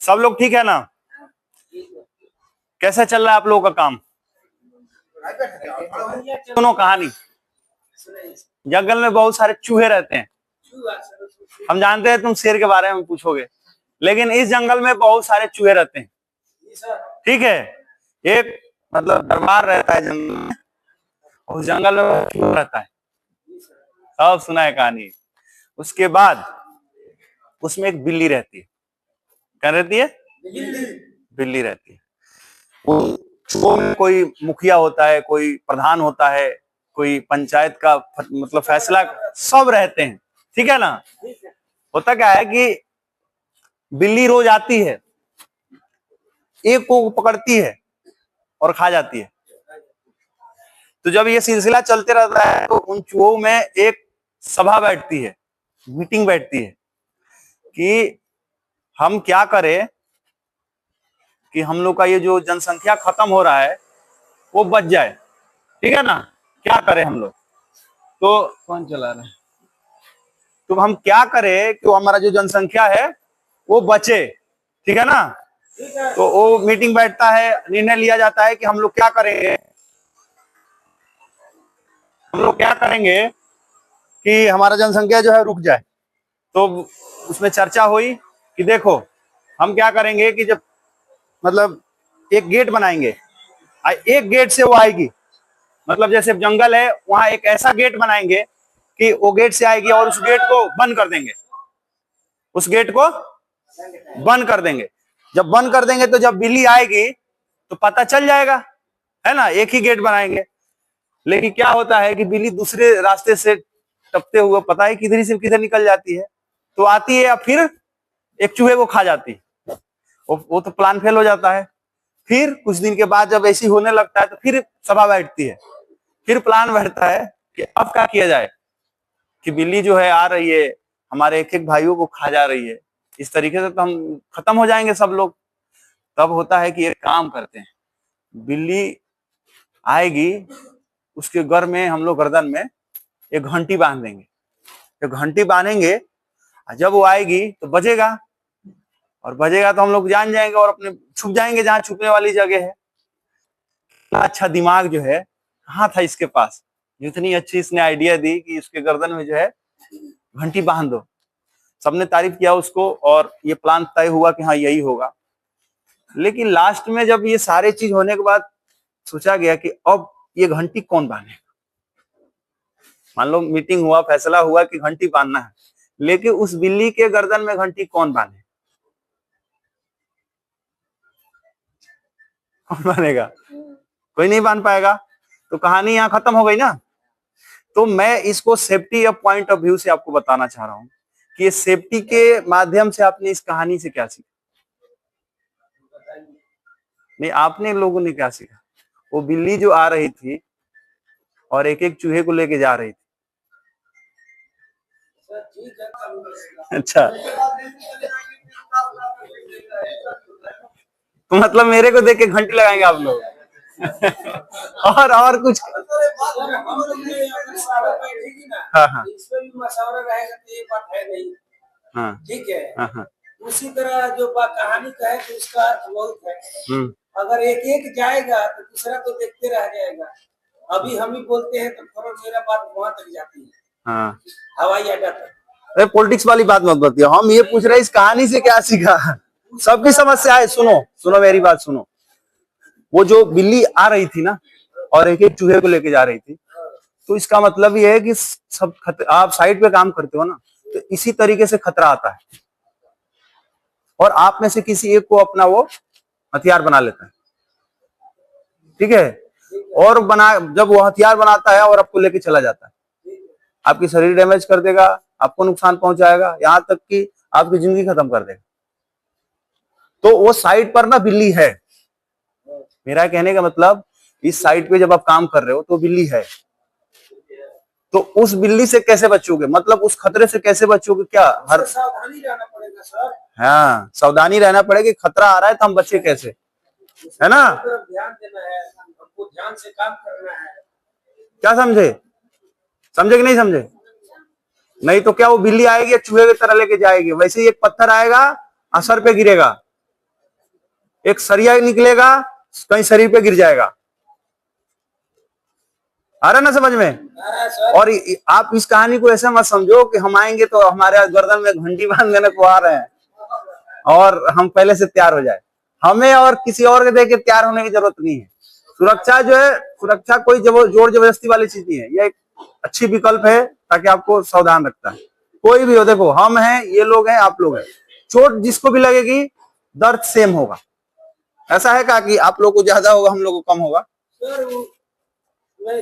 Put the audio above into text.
सब लोग ठीक है ना? कैसे चल रहा है आप लोगों का काम? सुनो कहानी। जंगल में बहुत सारे चूहे रहते हैं। हम जानते हैं तुम शेर के बारे में पूछोगे, लेकिन इस जंगल में बहुत सारे चूहे रहते हैं। ठीक है, एक मतलब दरबार रहता है जंगल में, उस जंगल में चूहा रहता है। सब सुना है कहानी। उसके बाद उसमें एक बिल्ली रहती है। क्या रहती है? बिल्ली रहती है। वो में कोई मुखिया होता है, कोई प्रधान होता है, कोई पंचायत का मतलब फैसला, सब रहते हैं। ठीक है ना? होता क्या है कि बिल्ली रोज आती है, एक को पकड़ती है और खा जाती है। तो जब ये सिलसिला चलते रहता है तो उन चूहों में एक सभा बैठती है, मीटिंग बैठती है कि हम क्या करें कि हम लोग का ये जो जनसंख्या खत्म हो रहा है वो बच जाए। ठीक है ना? क्या करें हम लोग? तो कौन चला रहा है? तो हम क्या करें कि हमारा जो जनसंख्या है वो बचे। ठीक है ना? तो वो मीटिंग बैठता है, निर्णय लिया जाता है कि हम लोग क्या करेंगे कि हमारा जनसंख्या जो है रुक जाए। तो उसमें चर्चा हुई कि देखो हम क्या करेंगे कि जब मतलब एक गेट बनाएंगे, एक गेट से वो आएगी, मतलब जैसे जंगल है वहां एक ऐसा गेट बनाएंगे कि वो गेट से आएगी और उस गेट को बंद कर देंगे। उस गेट को बंद कर देंगे। जब बंद कर देंगे तो जब बिल्ली आएगी तो पता चल जाएगा, है ना? एक ही गेट बनाएंगे। लेकिन क्या होता है कि बिल्ली दूसरे रास्ते से टपते हुए पता है किधर से किधर निकल जाती है, तो आती है या फिर एक चूहे को खा जाती है। वो तो प्लान फेल हो जाता है। फिर कुछ दिन के बाद जब ऐसी होने लगता है तो फिर सभा बैठती है, फिर प्लान बैठता है कि अब क्या किया जाए कि बिल्ली जो है आ रही है, हमारे एक एक भाइयों को खा जा रही है, इस तरीके से तो हम खत्म हो जाएंगे सब लोग। तब होता है कि एक काम करते हैं, बिल्ली आएगी, उसके घर में हम लोग गर्दन में एक घंटी बांध देंगे। एक घंटी बांधेंगे, जब वो आएगी तो बजेगा, और बजेगा तो हम लोग जान जाएंगे और अपने छुप जाएंगे जहां छुपने वाली जगह है। अच्छा दिमाग जो है कहाँ था इसके पास, जितनी अच्छी इसने आइडिया दी कि इसके गर्दन में जो है घंटी बांध दो। सबने तारीफ किया उसको और ये प्लान तय हुआ कि हाँ यही होगा। लेकिन लास्ट में जब ये सारे चीज होने के बाद सोचा गया कि अब ये घंटी कौन बांधेगा। मान लो मीटिंग हुआ, फैसला हुआ कि घंटी बांधना है, लेकिन उस बिल्ली के गर्दन में घंटी कौन बांधे? कौन बांधेगा? कोई नहीं बांध पाएगा। तो कहानी यहाँ खत्म हो गई ना। तो मैं इसको सेफ्टी या पॉइंट ऑफ व्यू से आपको बताना चाह रहा हूं कि ये सेफ्टी के माध्यम से आपने इस कहानी से क्या सीखा? नहीं, आपने लोगों ने क्या सीखा? वो बिल्ली जो आ रही थी और एक एक चूहे को लेके जा रही थी। अच्छा, तो मतलब मेरे को देख के घंटी लगाएंगे आप लोग? और कुछ? हाँ हाँ इसमें भी मशवरा रहेगा तो ये बात है नहीं। हाँ ठीक है। हाँ हाँ। उसी तरह जो कहानी का है तो उसका अर्थ बहुत है। अगर एक एक जाएगा तो दूसरा तो देखते रह जाएगा। अभी हम ही बोलते हैं तो फौरन मेरा बात वहां तक जाती है, हाँ, हवाई अड्डा तक। अरे पॉलिटिक्स वाली बात मत बताइए, हम ये पूछ रहे हैं इस कहानी से क्या सीखा। सबकी समस्या है। सुनो सुनो मेरी बात सुनो। वो जो बिल्ली आ रही थी ना और एक एक चूहे को लेके जा रही थी, तो इसका मतलब ये है कि सब आप साइड पे काम करते हो ना, तो इसी तरीके से खतरा आता है और आप में से किसी एक को अपना वो हथियार बना लेता है। ठीक है? और जब वो हथियार बनाता है और आपको लेके चला जाता है, आपकी शरीर डैमेज कर देगा, आपको नुकसान पहुंचाएगा, यहां तक कि आपकी जिंदगी खत्म कर देगा। तो वो साइड पर ना बिल्ली है। मेरा कहने का मतलब, इस साइड पे जब आप काम कर रहे हो तो बिल्ली है, तो उस बिल्ली से कैसे बचोगे? मतलब उस खतरे से कैसे बचोगे? क्या हर सावधानी रहना पड़ेगा सर। हाँ, सावधानी रहना पड़ेगा। खतरा आ रहा है तो हम बचे कैसे, है ना? ध्यान देना है, हमको ध्यान से काम करना है। क्या समझे? समझे कि नहीं समझे? नहीं तो क्या वो बिल्ली आएगी चूहे की तरह लेके जाएगी? वैसे ही एक पत्थर आएगा, असर पे गिरेगा, एक सरिया निकलेगा, कहीं शरीर पे गिर जाएगा। आ रहा ना समझ में? सर और आप इस कहानी को ऐसे मत समझो कि हम आएंगे तो हमारे गर्दन में घंटी बांध देने को आ रहे हैं और हम पहले से तैयार हो जाए। हमें और किसी और के देख के तैयार होने की जरूरत नहीं है। सुरक्षा जो है, सुरक्षा कोई जोर जबरदस्ती वाली चीज नहीं है, यह एक अच्छी विकल्प है ताकि आपको सावधान रखता है। कोई भी हो, देखो हम हैं, ये लोग हैं, आप लोग हैं, चोट जिसको भी लगेगी दर्द सेम होगा। ऐसा है क्या कि आप लोग को ज्यादा होगा हम लोग को कम होगा? सर मैं